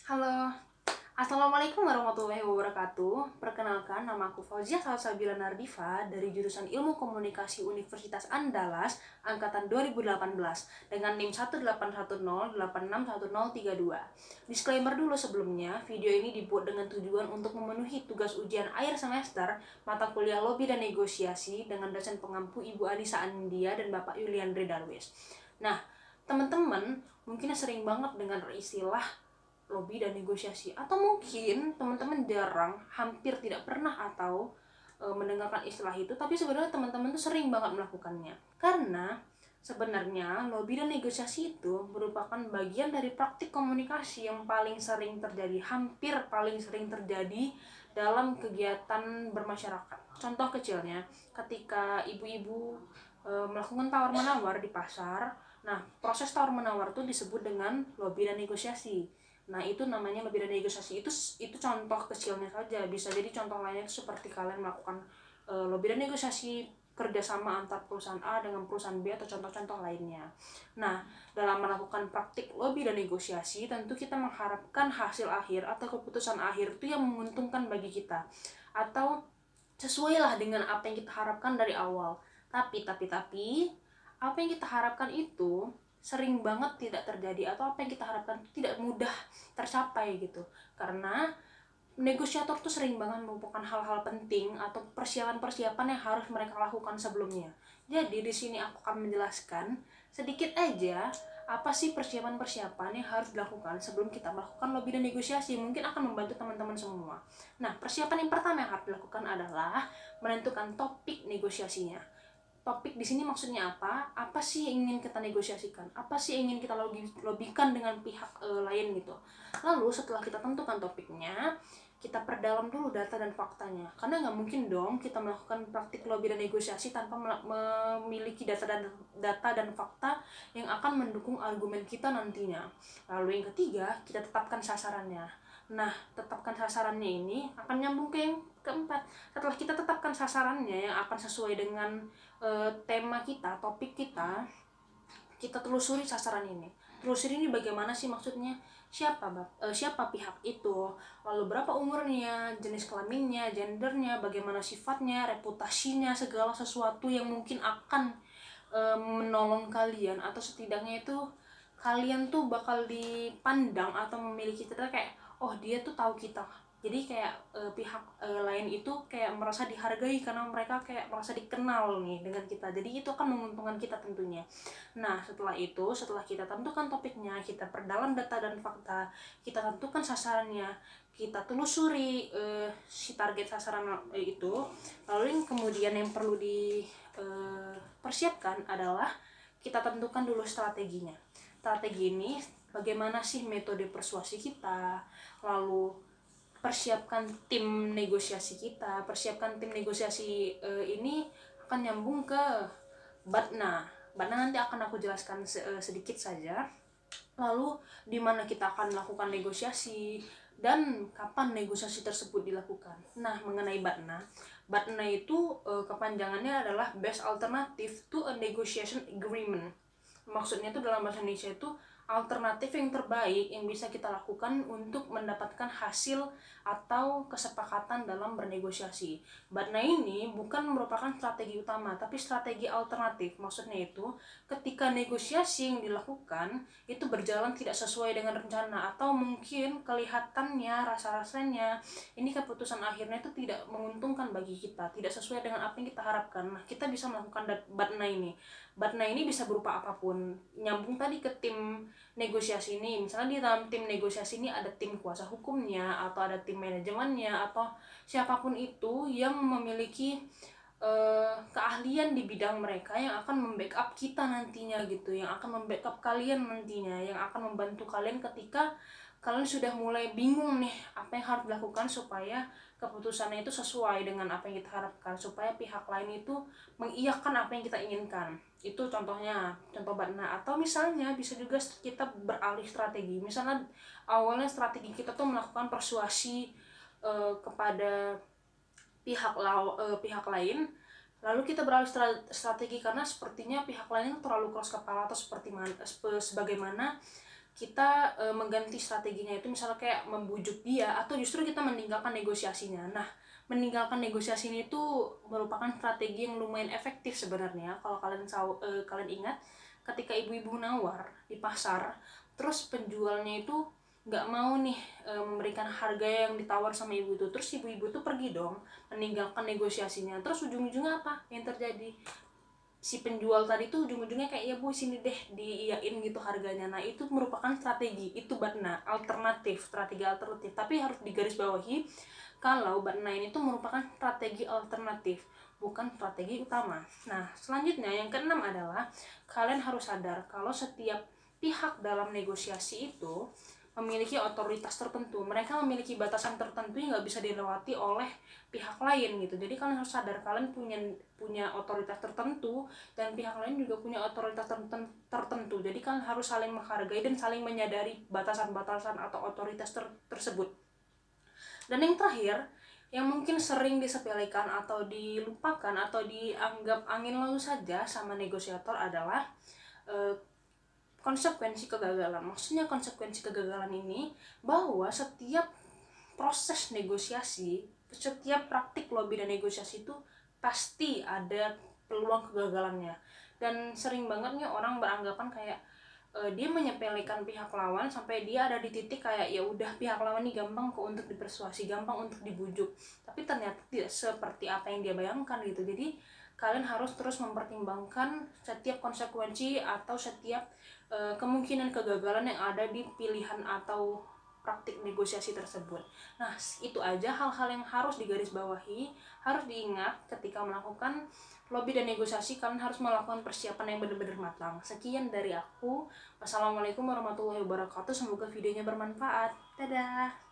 Halo, Assalamualaikum warahmatullahi wabarakatuh. Perkenalkan, nama aku Fauzia Salsabila Nardifa dari jurusan Ilmu Komunikasi Universitas Andalas angkatan 2018 dengan NIM 18108611032. Disclaimer dulu sebelumnya, video ini dibuat dengan tujuan untuk memenuhi tugas ujian akhir semester mata kuliah Lobby dan Negosiasi dengan dosen pengampu Ibu Anissa Andia dan Bapak Yuliandre Darwis. Nah, teman-teman mungkin sering banget dengar istilah lobby dan negosiasi, atau mungkin teman-teman jarang, hampir tidak pernah atau mendengarkan istilah itu, tapi sebenarnya teman-teman tuh sering banget melakukannya. Karena sebenarnya lobby dan negosiasi itu merupakan bagian dari praktik komunikasi yang paling sering terjadi, hampir paling sering terjadi dalam kegiatan bermasyarakat. Contoh kecilnya, ketika ibu-ibu melakukan tawar-menawar di pasar, nah proses tawar-menawar itu disebut dengan lobby dan negosiasi. Nah, itu namanya lobby dan negosiasi. Itu contoh kecilnya saja. Bisa jadi contoh lainnya seperti kalian melakukan lobby dan negosiasi kerjasama antar perusahaan A dengan perusahaan B atau contoh-contoh lainnya. Nah, dalam melakukan praktik lobby dan negosiasi, tentu kita mengharapkan hasil akhir atau keputusan akhir itu yang menguntungkan bagi kita, atau sesuailah dengan apa yang kita harapkan dari awal. Tapi apa yang kita harapkan itu sering banget tidak terjadi, atau apa yang kita harapkan tidak mudah tercapai gitu. Karena negosiator tuh sering banget melupakan hal-hal penting atau persiapan-persiapan yang harus mereka lakukan sebelumnya. Jadi di sini aku akan menjelaskan sedikit aja apa sih persiapan-persiapan yang harus dilakukan sebelum kita melakukan lobby dan negosiasi. Mungkin akan membantu teman-teman semua. Nah, persiapan yang pertama yang harus dilakukan adalah menentukan topik negosiasinya. Topik di sini maksudnya apa? Apa sih yang ingin kita negosiasikan? Apa sih yang ingin kita lobikan dengan pihak lain gitu? Lalu setelah kita tentukan topiknya, kita perdalam dulu data dan faktanya. Karena nggak mungkin dong kita melakukan praktik lobby dan negosiasi tanpa memiliki data dan fakta yang akan mendukung argumen kita nantinya. Lalu yang ketiga, kita tetapkan sasarannya. Nah, tetapkan sasarannya ini akan nyambung ke yang keempat. Setelah kita tetapkan sasarannya yang akan sesuai dengan tema kita, topik kita, kita telusuri sasaran ini. Telusuri ini bagaimana sih maksudnya? Siapa pihak itu, lalu berapa umurnya, jenis kelaminnya, gendernya, bagaimana sifatnya, reputasinya, segala sesuatu yang mungkin akan menolong kalian, atau setidaknya itu kalian tuh bakal dipandang atau memiliki kita kayak, oh dia tuh tahu kita. Jadi kayak pihak lain itu kayak merasa dihargai karena mereka kayak merasa dikenal nih dengan kita. Jadi itu akan menguntungkan kita tentunya. Nah, setelah kita tentukan topiknya, kita perdalam data dan fakta, kita tentukan sasarannya, kita telusuri si target sasaran itu. Lalu kemudian yang perlu dipersiapkan adalah kita tentukan dulu strateginya. Strategi ini bagaimana sih metode persuasi kita, lalu persiapkan tim negosiasi kita. Persiapkan tim negosiasi ini akan nyambung ke Batna. Batna nanti akan aku jelaskan sedikit saja. Lalu di mana kita akan melakukan negosiasi dan kapan negosiasi tersebut dilakukan. Nah, mengenai Batna, Batna itu kepanjangannya adalah Best Alternative to a Negotiation Agreement. Maksudnya itu dalam bahasa Indonesia itu alternatif yang terbaik yang bisa kita lakukan untuk mendapatkan hasil atau kesepakatan dalam bernegosiasi. Batna ini bukan merupakan strategi utama, tapi strategi alternatif. Maksudnya itu ketika negosiasi yang dilakukan itu berjalan tidak sesuai dengan rencana, atau mungkin kelihatannya, rasa-rasanya ini keputusan akhirnya itu tidak menguntungkan bagi kita, tidak sesuai dengan apa yang kita harapkan. Nah, kita bisa melakukan Batna ini. Batna ini bisa berupa apapun. Nyambung tadi ke tim negosiasi ini, misalnya di dalam tim negosiasi ini ada tim kuasa hukumnya, atau ada tim manajemennya, atau siapapun itu yang memiliki keahlian di bidang mereka yang akan membackup kita nantinya gitu, yang akan membackup kalian nantinya, yang akan membantu kalian ketika kalian sudah mulai bingung nih apa yang harus dilakukan supaya keputusannya itu sesuai dengan apa yang kita harapkan, supaya pihak lain itu mengiyakan apa yang kita inginkan. Itu contohnya, contoh Batna. Atau misalnya bisa juga kita beralih strategi. Misalnya awalnya strategi kita tuh melakukan persuasi kepada pihak lain, lalu kita beralih strategi karena sepertinya pihak lain terlalu keras kepala, atau sebagaimana kita mengganti strateginya itu misalnya kayak membujuk dia, atau justru kita meninggalkan negosiasinya. Nah, meninggalkan negosiasi ini itu merupakan strategi yang lumayan efektif sebenarnya. Kalau kalian ingat ketika ibu-ibu nawar di pasar, terus penjualnya itu nggak mau nih memberikan harga yang ditawar sama ibu itu, terus ibu-ibu tuh pergi dong meninggalkan negosiasinya. Terus ujung-ujungnya apa yang terjadi? Si penjual tadi tuh ujung-ujungnya kayak, ya bu sini deh diiyain gitu harganya. Nah itu merupakan strategi, itu batna alternatif, strategi alternatif, tapi harus digarisbawahi kalau batna ini tuh merupakan strategi alternatif, bukan strategi utama. Nah selanjutnya yang keenam adalah kalian harus sadar kalau setiap pihak dalam negosiasi itu memiliki otoritas tertentu, mereka memiliki batasan tertentu yang nggak bisa dilewati oleh pihak lain gitu. Jadi kalian harus sadar kalian punya otoritas tertentu, dan pihak lain juga punya otoritas tertentu. Jadi kalian harus saling menghargai dan saling menyadari batasan-batasan atau otoritas tersebut. Dan yang terakhir, yang mungkin sering disepelekan atau dilupakan atau dianggap angin lalu saja sama negosiator adalah konsekuensi kegagalan. Maksudnya konsekuensi kegagalan ini bahwa setiap proses negosiasi, setiap praktik lobby dan negosiasi itu pasti ada peluang kegagalannya. Dan sering banget nih orang beranggapan kayak dia menyepelekan pihak lawan sampai dia ada di titik kayak ya udah pihak lawan ini gampang kok untuk dipersuasi, gampang untuk dibujuk. Tapi ternyata tidak seperti apa yang dia bayangkan gitu. Jadi kalian harus terus mempertimbangkan setiap konsekuensi atau setiap kemungkinan kegagalan yang ada di pilihan atau praktik negosiasi tersebut. Nah, itu aja hal-hal yang harus digarisbawahi, harus diingat ketika melakukan lobby dan negosiasi. Kalian harus melakukan persiapan yang benar-benar matang. Sekian dari aku. Wassalamualaikum warahmatullahi wabarakatuh. Semoga videonya bermanfaat. Dadah.